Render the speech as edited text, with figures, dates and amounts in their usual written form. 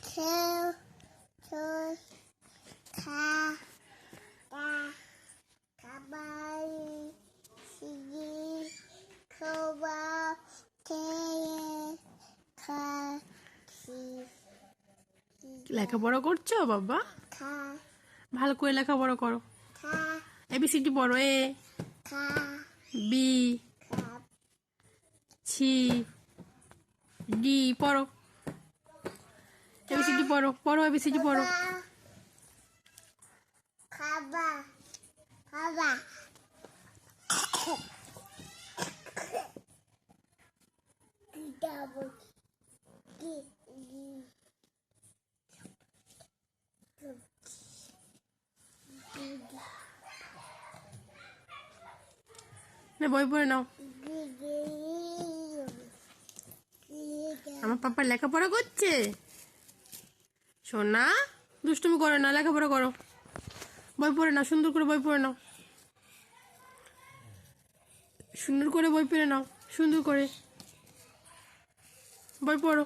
খেল চল খা খাবার সিগি খাওয়া খেয়ে খাচ্ছি লেখাপড়া করছো বাবা? খা ভালো করে লেখাপড়া করো। খা এবিসিডি পড়ো। এ খা বি খাব সি ডি পড়ো। এবিসিডি পড়ো, পড়ো এবিসিডি পড়ো। খাবা খাবা ডাবল কি না বই পড়ে নাও। আমার পাপা লেখাপড়া করছে। সোনা দুষ্টুমি করো না, লেখাপড়া করো। বই পড়ে নাও, সুন্দর করে বই পড়ে নাও। সুন্দর করে বই পড়ে নাও, সুন্দর করে বই পড়ো।